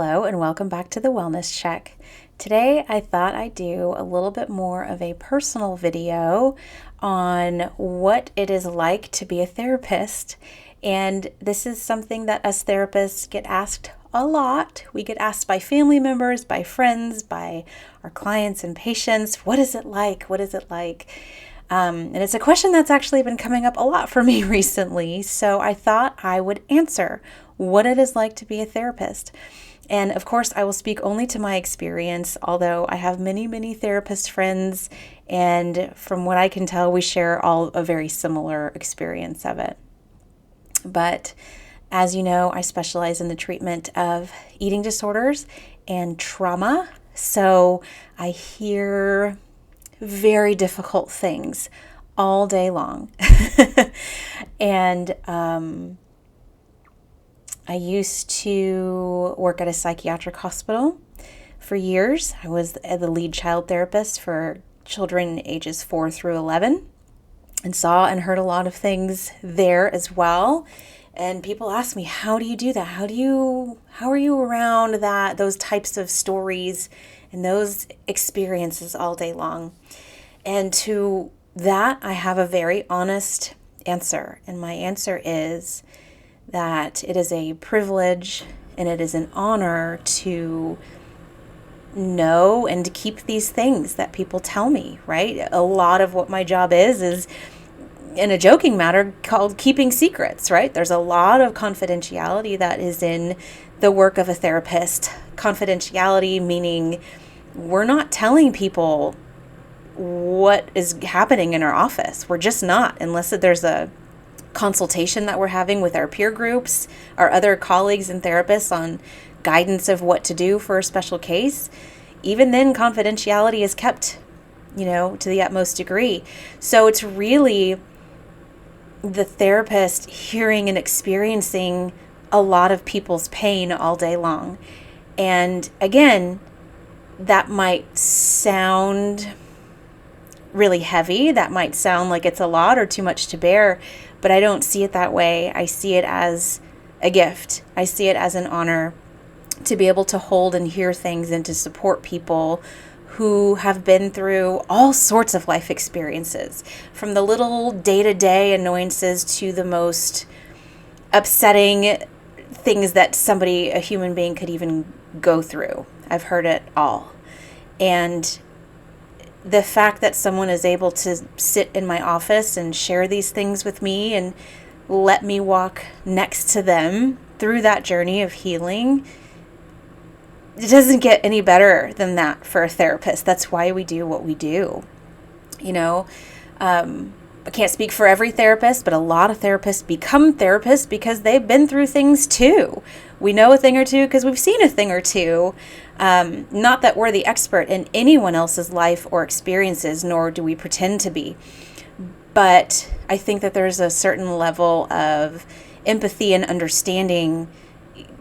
Hello and welcome back to the Wellness Check. Today I thought I'd do a little bit more of a personal video on what it is like to be a therapist. And this is something that us therapists get asked a lot. We get asked by family members, by friends, by our clients and patients, what is it like? What is it like? And it's a question that's actually been coming up a lot for me recently. So I thought I would answer what it is like to be a therapist. And of course, I will speak only to my experience, although I have many, many therapist friends. And from what I can tell, we share all a very similar experience of it. But as you know, I specialize in the treatment of eating disorders and trauma. So I hear very difficult things all day long. And I used to work at a psychiatric hospital for years. I was the lead child therapist for children ages 4 through 11 and saw and heard a lot of things there as well. And people ask me, how do you do that? How are you around those types of stories and those experiences all day long? And to that, I have a very honest answer. And my answer is that it is a privilege and it is an honor to know and to keep these things that people tell me, right? A lot of what my job is in a joking matter called keeping secrets, right? There's a lot of confidentiality that is in the work of a therapist. Confidentiality meaning we're not telling people what is happening in our office. We're just not, unless there's a consultation that we're having with our peer groups, our other colleagues and therapists on guidance of what to do for a special case. Even then, confidentiality is kept, to the utmost degree. So it's really the therapist hearing and experiencing a lot of people's pain all day long. And again, that might sound really heavy. That might sound like it's a lot or too much to bear, but I don't see it that way. I see it as a gift. I see it as an honor to be able to hold and hear things and to support people who have been through all sorts of life experiences, from the little day-to-day annoyances to the most upsetting things that a human being could even go through. I've heard it all. And the fact that someone is able to sit in my office and share these things with me and let me walk next to them through that journey of healing, it doesn't get any better than that for a therapist. That's why we do what we do. I can't speak for every therapist, but a lot of therapists become therapists because they've been through things too. We know a thing or two because we've seen a thing or two. Not that we're the expert in anyone else's life or experiences, nor do we pretend to be. But I think that there's a certain level of empathy and understanding,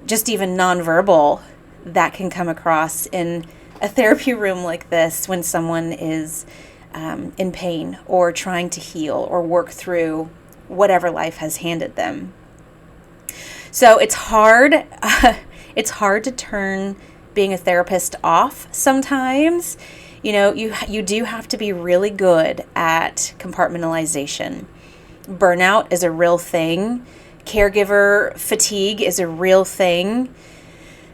just even nonverbal, that can come across in a therapy room like this when someone is in pain or trying to heal or work through whatever life has handed them. So it's hard. It's hard to turn being a therapist off sometimes. You do have to be really good at compartmentalization. Burnout is a real thing. Caregiver fatigue is a real thing.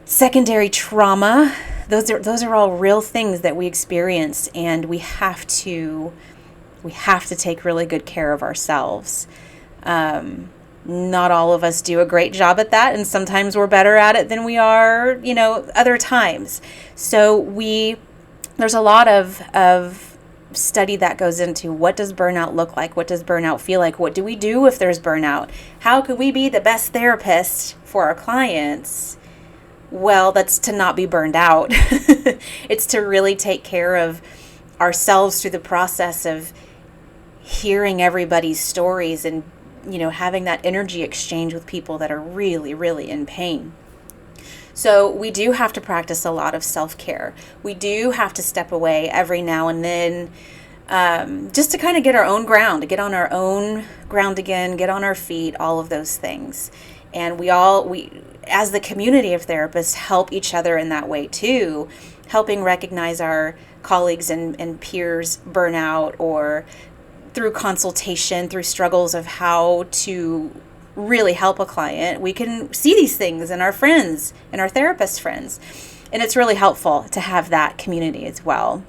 Secondary trauma, those are all real things that we experience, and we have to take really good care of ourselves. Not all of us do a great job at that, and sometimes we're better at it than we are, other times. So there's a lot of study that goes into what does burnout look like? What does burnout feel like? What do we do if there's burnout? How can we be the best therapist for our clients? Well, that's to not be burned out. It's to really take care of ourselves through the process of hearing everybody's stories and, having that energy exchange with people that are really, really in pain. So we do have to practice a lot of self-care. We do have to step away every now and then just to kind of get our own ground, to get on our own ground again, get on our feet, all of those things. And as the community of therapists, help each other in that way too, helping recognize our colleagues and peers burnout, or through consultation, through struggles of how to really help a client. We can see these things in our friends and our therapist friends. And it's really helpful to have that community as well.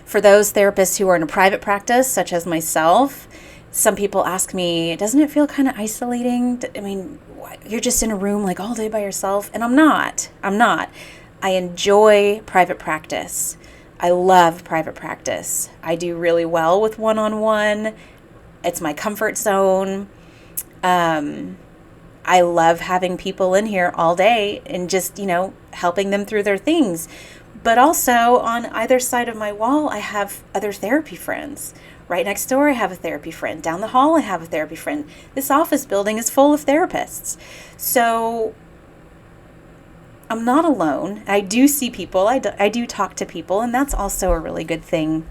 For those therapists who are in a private practice, such as myself, some people ask me, doesn't it feel kind of isolating? I mean, you're just in a room like all day by yourself. And I'm not. I enjoy private practice. I love private practice. I do really well with one-on-one. It's my comfort zone. I love having people in here all day and just, helping them through their things. But also on either side of my wall, I have other therapy friends. Right next door, I have a therapy friend. Down the hall, I have a therapy friend. This office building is full of therapists. So I'm not alone. I do see people. I do talk to people, and that's also a really good thing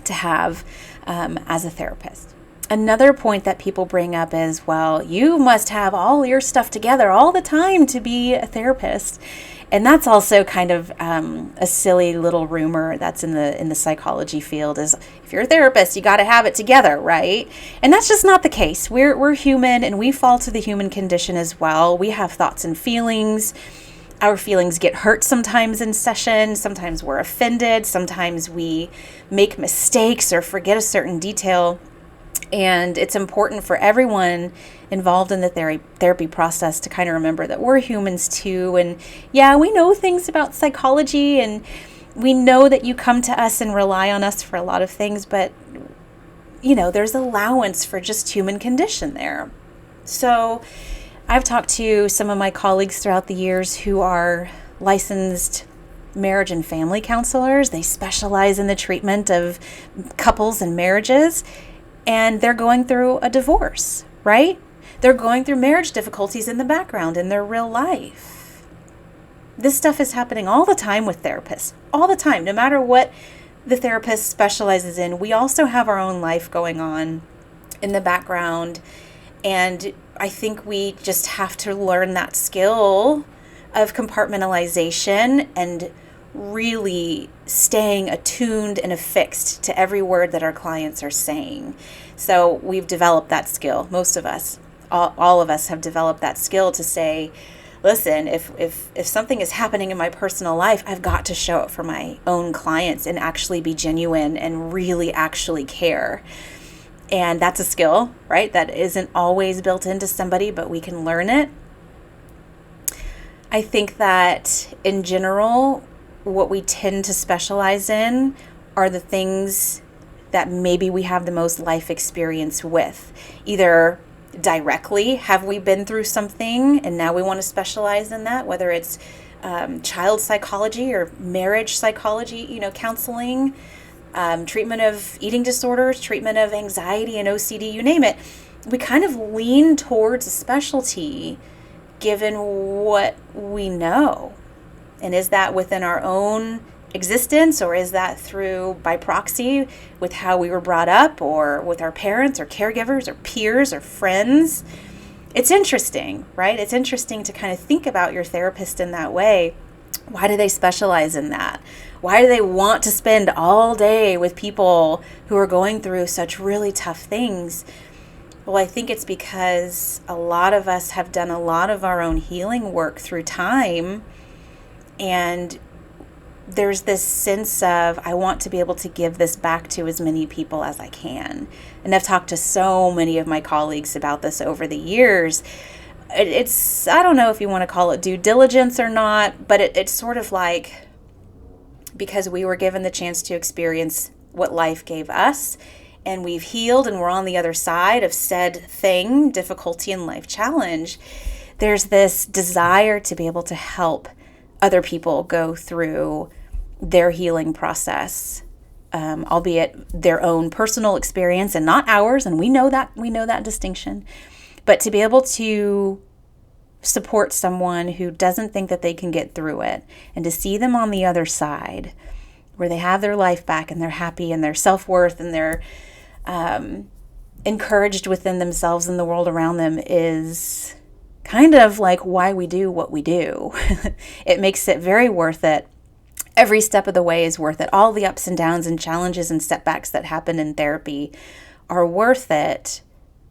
to have as a therapist. Another point that people bring up is, well, you must have all your stuff together all the time to be a therapist. And that's also kind of a silly little rumor that's in the psychology field, is if you're a therapist, you got to have it together, right? And that's just not the case. We're human, and we fall to the human condition as well. We have thoughts and feelings. Our feelings get hurt sometimes in session. Sometimes we're offended. Sometimes we make mistakes or forget a certain detail. And it's important for everyone involved in the therapy process to kind of remember that we're humans too. And yeah, we know things about psychology, and we know that you come to us and rely on us for a lot of things, but there's allowance for just human condition there. So I've talked to some of my colleagues throughout the years who are licensed marriage and family counselors. They specialize in the treatment of couples and marriages. And they're going through a divorce, right? They're going through marriage difficulties in the background in their real life. This stuff is happening all the time with therapists, all the time, no matter what the therapist specializes in. We also have our own life going on in the background. And I think we just have to learn that skill of compartmentalization and really staying attuned and affixed to every word that our clients are saying. So we've developed that skill. Most of us, all of us have developed that skill to say, listen, if something is happening in my personal life, I've got to show it for my own clients and actually be genuine and really actually care. And that's a skill, right? That isn't always built into somebody, but we can learn it. I think that in general, what we tend to specialize in are the things that maybe we have the most life experience with. Either directly, have we been through something and now we want to specialize in that, whether it's child psychology or marriage psychology, counseling, treatment of eating disorders, treatment of anxiety and OCD, you name it. We kind of lean towards a specialty given what we know. And is that within our own existence, or is that through by proxy with how we were brought up, or with our parents or caregivers or peers or friends? It's interesting, right? It's interesting to kind of think about your therapist in that way. Why do they specialize in that? Why do they want to spend all day with people who are going through such really tough things? Well, I think it's because a lot of us have done a lot of our own healing work through time. And there's this sense of, I want to be able to give this back to as many people as I can. And I've talked to so many of my colleagues about this over the years. It's, I don't know if you want to call it due diligence or not, but it's sort of like, because we were given the chance to experience what life gave us, and we've healed and we're on the other side of said thing, difficulty and life challenge, there's this desire to be able to help other people go through their healing process, albeit their own personal experience and not ours. And we know that distinction. But to be able to support someone who doesn't think that they can get through it, and to see them on the other side where they have their life back and they're happy and their self-worth and they're encouraged within themselves and the world around them, is kind of like why we do what we do. It makes it very worth it. Every step of the way is worth it. All the ups and downs and challenges and setbacks that happen in therapy are worth it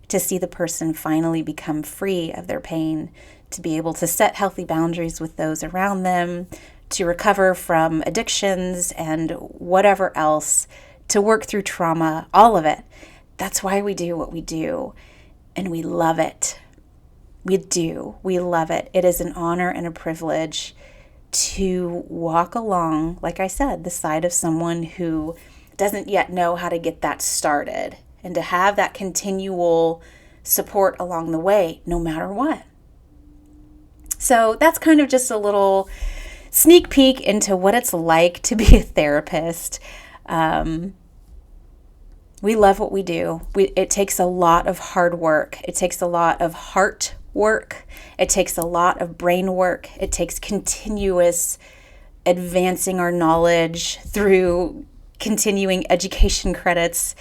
to see the person finally become free of their pain, to be able to set healthy boundaries with those around them, to recover from addictions and whatever else, to work through trauma, all of it. That's why we do what we do, and we love it. We do. We love it. It is an honor and a privilege to walk along, like I said, the side of someone who doesn't yet know how to get that started, and to have that continual support along the way, no matter what. So that's kind of just a little sneak peek into what it's like to be a therapist. We love what we do. It takes a lot of hard work. It takes a lot of heart work. It takes a lot of brain work. It takes continuous advancing our knowledge through continuing education credits.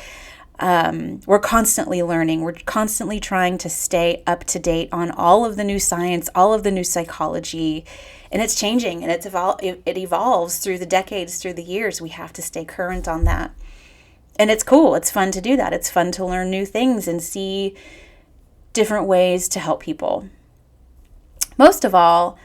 We're constantly learning. We're constantly trying to stay up to date on all of the new science, all of the new psychology, and it's changing, and it evolves through the decades, through the years. We have to stay current on that. And it's cool. It's fun to do that. It's fun to learn new things and see different ways to help people. Most of all,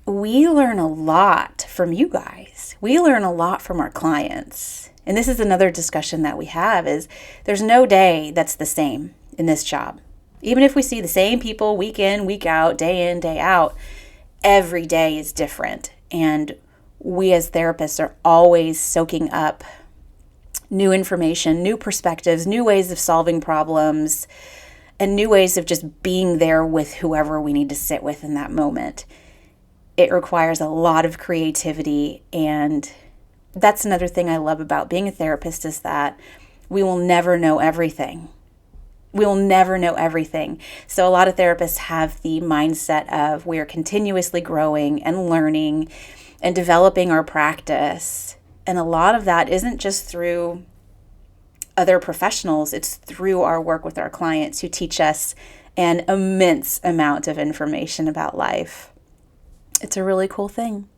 we learn a lot from you guys. We learn a lot from our clients. And this is another discussion that we have, is there's no day that's the same in this job. Even if we see the same people week in, week out, day in, day out, every day is different. And we as therapists are always soaking up new information, new perspectives, new ways of solving problems, and new ways of just being there with whoever we need to sit with in that moment. It requires a lot of creativity, and that's another thing I love about being a therapist, is that we will never know everything. We will never know everything. So a lot of therapists have the mindset of we are continuously growing and learning and developing our practice. And a lot of that isn't just through other professionals, it's through our work with our clients who teach us an immense amount of information about life. It's a really cool thing.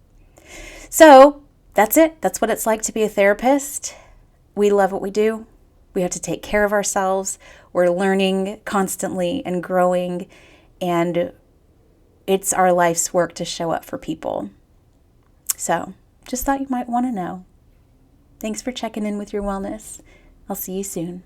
So that's it. That's what it's like to be a therapist. We love what we do. We have to take care of ourselves. We're learning constantly and growing, and it's our life's work to show up for people. So just thought you might want to know. Thanks for checking in with your wellness. I'll see you soon.